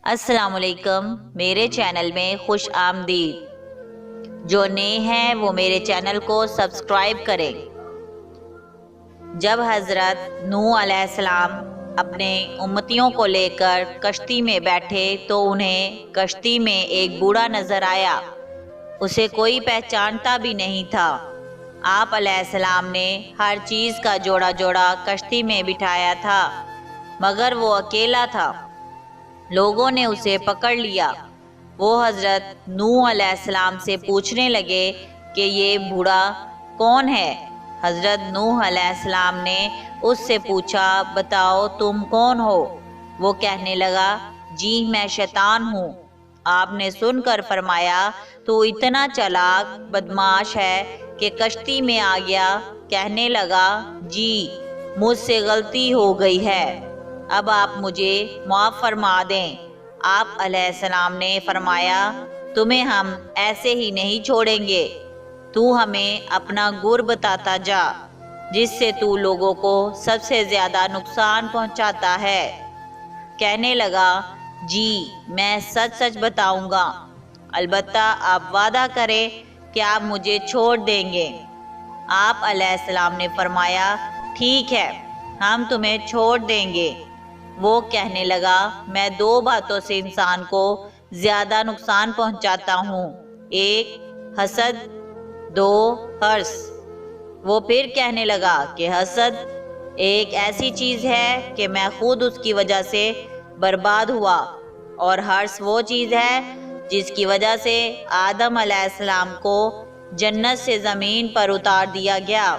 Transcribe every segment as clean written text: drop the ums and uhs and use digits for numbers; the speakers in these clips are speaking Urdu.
السلام علیکم، میرے چینل میں خوش آمدید۔ جو نئے ہیں وہ میرے چینل کو سبسکرائب کریں۔ جب حضرت نوح علیہ السلام اپنے امتیوں کو لے کر کشتی میں بیٹھے تو انہیں کشتی میں ایک بوڑھا نظر آیا۔ اسے کوئی پہچانتا بھی نہیں تھا۔ آپ علیہ السلام نے ہر چیز کا جوڑا جوڑا کشتی میں بٹھایا تھا، مگر وہ اکیلا تھا۔ لوگوں نے اسے پکڑ لیا۔ وہ حضرت نوح علیہ السلام سے پوچھنے لگے کہ یہ بوڑھا کون ہے؟ حضرت نوح علیہ السلام نے اس سے پوچھا، بتاؤ تم کون ہو؟ وہ کہنے لگا، جی میں شیطان ہوں۔ آپ نے سن کر فرمایا، تو اتنا چالاک بدمعاش ہے کہ کشتی میں آ گیا۔ کہنے لگا، جی مجھ سے غلطی ہو گئی ہے، اب آپ مجھے معاف فرما دیں۔ آپ علیہ السلام نے فرمایا، تمہیں ہم ایسے ہی نہیں چھوڑیں گے۔ تو ہمیں اپنا گر بتاتا جا، جس سے تو لوگوں کو سب سے زیادہ نقصان پہنچاتا ہے۔ کہنے لگا، جی میں سچ سچ بتاؤں گا، البتہ آپ وعدہ کریں کہ آپ مجھے چھوڑ دیں گے۔ آپ علیہ السلام نے فرمایا، ٹھیک ہے ہم تمہیں چھوڑ دیں گے۔ وہ کہنے لگا، میں دو باتوں سے انسان کو زیادہ نقصان پہنچاتا ہوں، ایک حسد، دو حرص۔ وہ پھر کہنے لگا کہ حسد ایک ایسی چیز ہے کہ میں خود اس کی وجہ سے برباد ہوا، اور حرص وہ چیز ہے جس کی وجہ سے آدم علیہ السلام کو جنت سے زمین پر اتار دیا گیا۔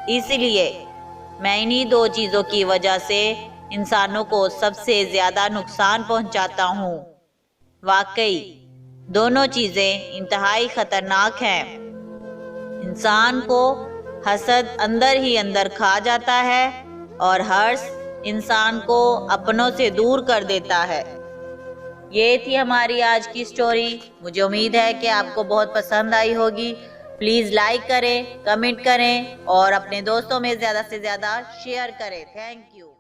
اس لیے میں انہی دو چیزوں کی وجہ سے انسانوں کو سب سے زیادہ نقصان پہنچاتا ہوں۔ واقعی دونوں چیزیں انتہائی خطرناک ہیں۔ انسان کو حسد اندر ہی اندر کھا جاتا ہے، اور حرص انسان کو اپنوں سے دور کر دیتا ہے۔ یہ تھی ہماری آج کی سٹوری۔ مجھے امید ہے کہ آپ کو بہت پسند آئی ہوگی۔ پلیز لائک کریں، کمنٹ کریں اور اپنے دوستوں میں زیادہ سے زیادہ شیئر کریں۔ Thank you.